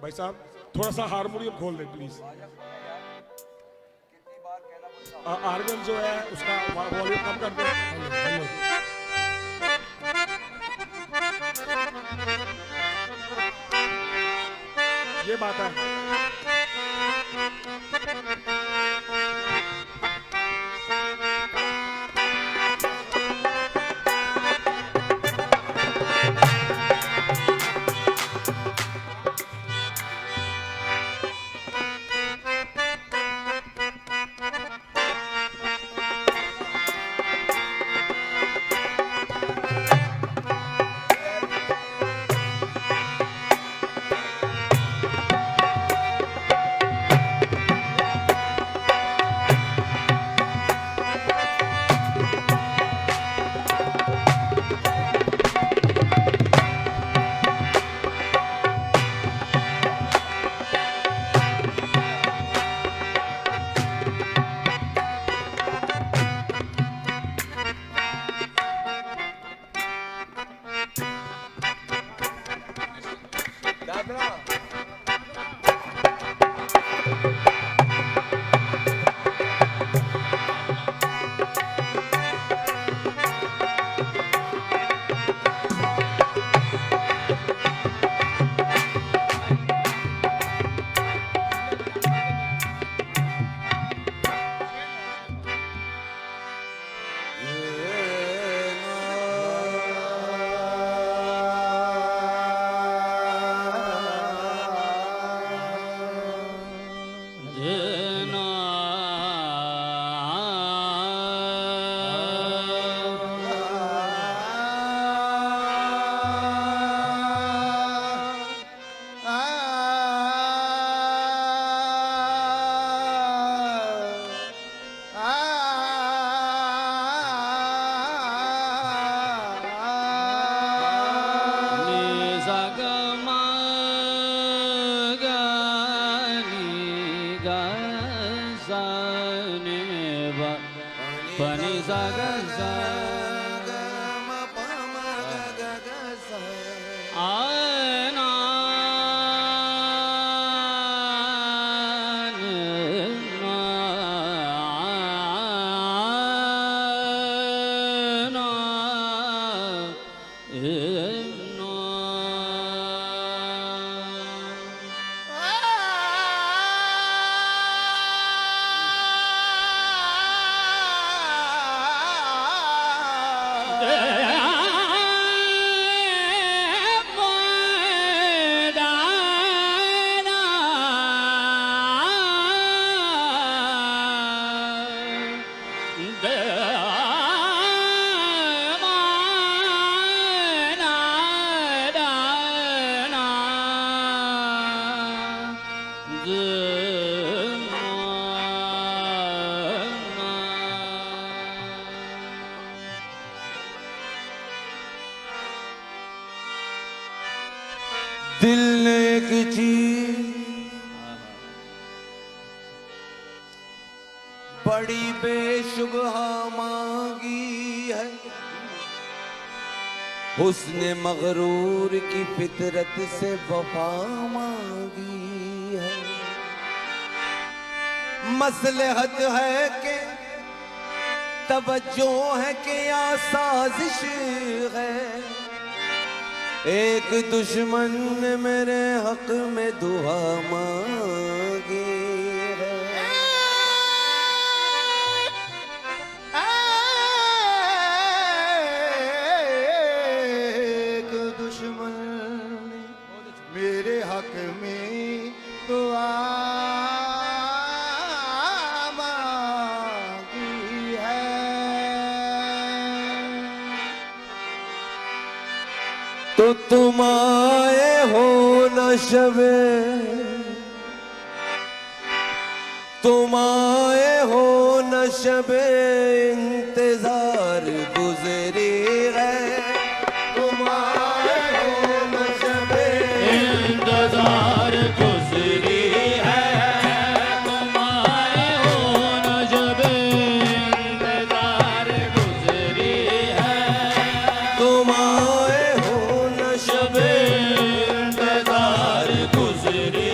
भाई साहब थोड़ा सा हारमोनियम खोल दे प्लीज। आर्गन जो है उसका वॉल्यूम कम कर दे। ये बात है। दिल ने एक चीज बड़ी बेशुबहा मांगी है, हुस्न मगरूर की फितरत से वफा मांगी है। मसलहत है कि तवज्जो है कि या साजिश है, एक दुश्मन ने मेरे हक में दुआ मांगी है। एक दुश्मन ने मेरे हक में दुआ मांगी है। तो तुम आए हो न शबे, तुम आए हो न शबे इंतजार गुजरी है। तुम आए हो न शबे इंतजार गुजरी है। तुम आए हो न शबे इंतजार गुजरी है। तुम आए हो न शबे इंतजार गुजरी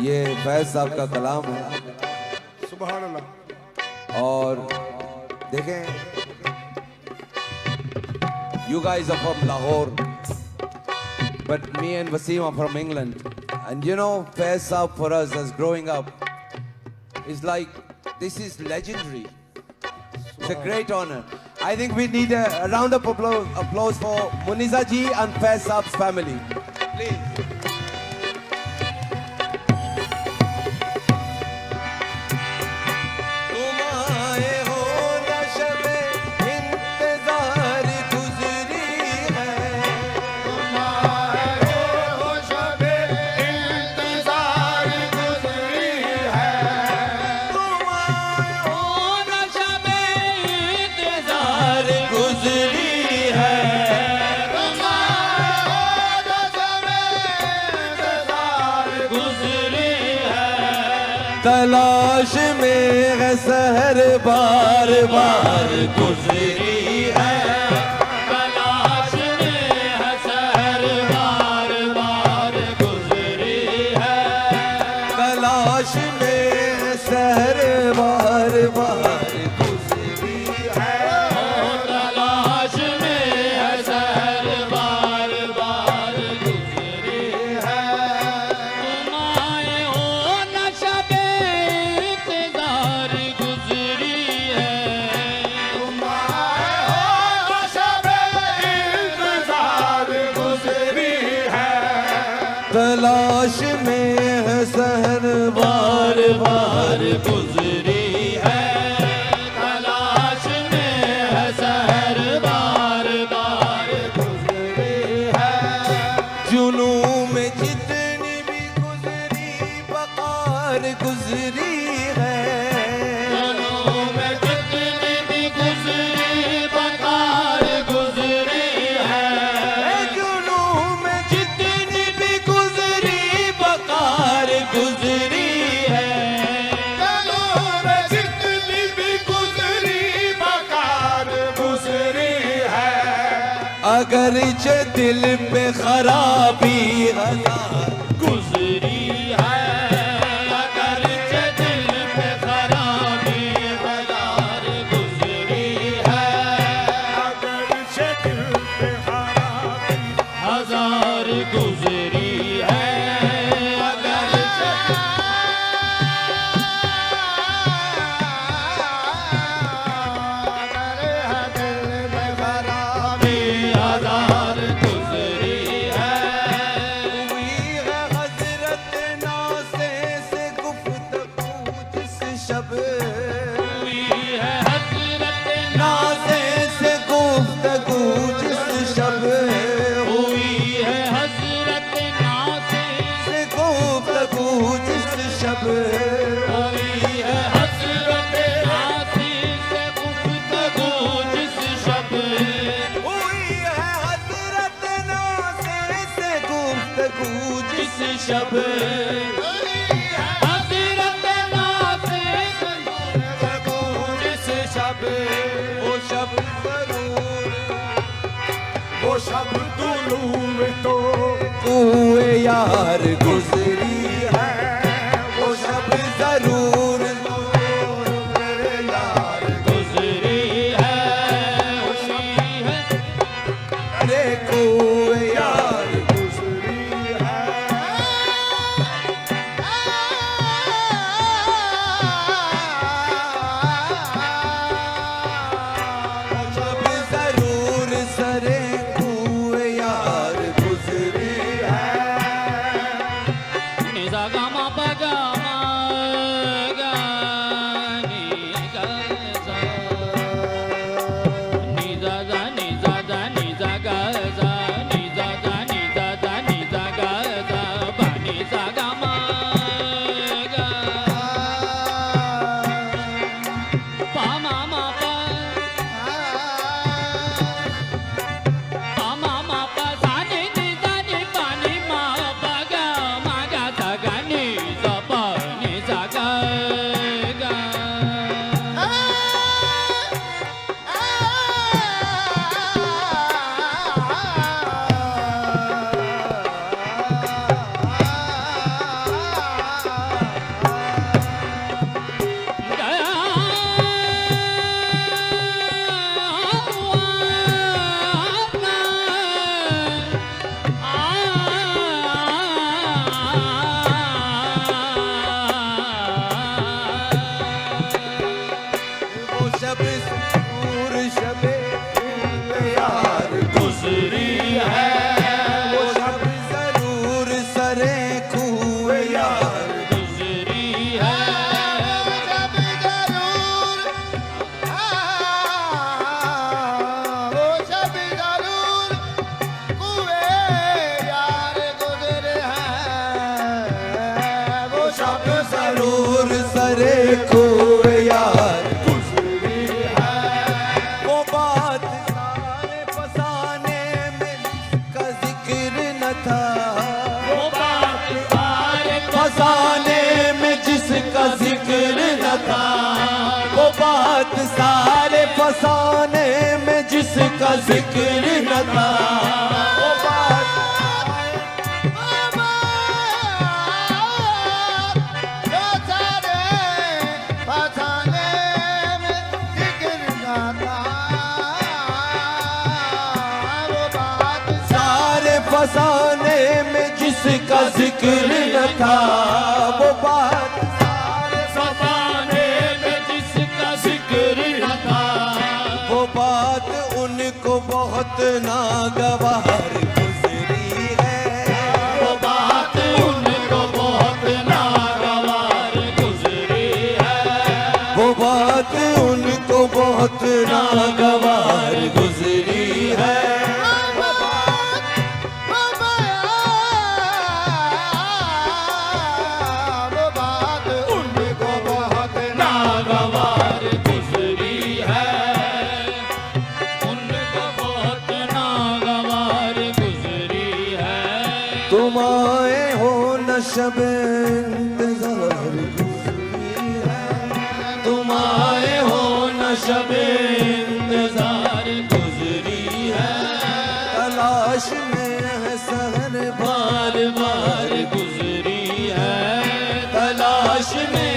ये फैज साहब का कलाम है। सुभान अल्लाह। और देखें, you guys are from Lahore, but me and Wasim are from England. And you know, Faiz Saab for us as growing up is like, this is legendary. It's a great honor. I think we need a round of applause for Muniza ji and Faiz Saab's family. Please. तलाश में है सहर बार बार गुजरी है, तलाश में है सहर बार बार गुजरी है, तलाश में है सहर बार बार गुजरी है, तलाश में है सहर बार बार गुजरी है। तुम आए हो न शबे इंतजार गुजरी है, तुम आए हो शबे इंतजार गुजरी है, तलाश में है सहर बार बार गुजरी है, तलाश में है सहर बार बार गुजरी है। जुनू में जितनी भी गुजरी बकार गुजरी है, जनों में जितनी भी गुजरी बकार गुजरी है, जुनू में जितनी भी गुजरी बकार गुजरी है, जनों में जितनी भी गुजरी बकार गुजरी है, अगरचे दिल पे खराबी हजार गुजरी है, अगरचे दिल पे खराबी हजार गुजरी है, अगरचे दिल पे खराबी हजार गुजरी है, अगरचे हजार गुजरी है। हुई है हजरत नासे से गुफ्तगू जिस शब, हुई है हज़रत नासे से गुफ्तगू जिस शब, हुई है हज़रत नासे से गुफ्तगू जिस शब, हुई है हज़रत नासे से गुफ्तगू जिस शब, हुई है हजरत नासे से गुफ्तगू जिस जिस शब हज़रत नासे से गुफ्तगू जिस शब, वो शब जरूर वो शब तुलू में तो हुए यार गुजरी है, वो शब जरूर मेरे यार गुजरी है, हुई है रे हुए यार गुजरी है, शब जरूर सरे हुए यार गुजरी है, निजा गामा पगामा गानी गजा, निजा जा निजा जा निजा गजा, निजा जा निजा जा निजा गजा, पानी सा गामा गा, पा मा मा पा, पा मा मा पा सा नि नि सा नि पा नि मा पा गा मा गा सा गा नि सा पा शब जरूर सरे खूब यार गुजरी है। वो बात सारे फसाने में का जिक्र न था, वो बात सारे फसाने में जिसका जिक्र न था, वो बात सारे फसाने में जिसका जिक्र न था, वो बात सारे फसाने में जिसका जिक्र न था, वो बात फसाने में जिसका जिक्र न था, वो बात उनको बहुत नागवार गुजरी है। वो बात उनको बहुत नागवार गुजरी है, वो बात उनको बहुत नागवार गुजरी है। नागवार गुजरी है, उनको बहुत नागवार गुजरी है। तुम आए हो न शब इंतजार गुजरी है, तुम आए हो न शब इंतजार गुजरी है। तलाश में है सहर बार बार गुजरी है, तलाश में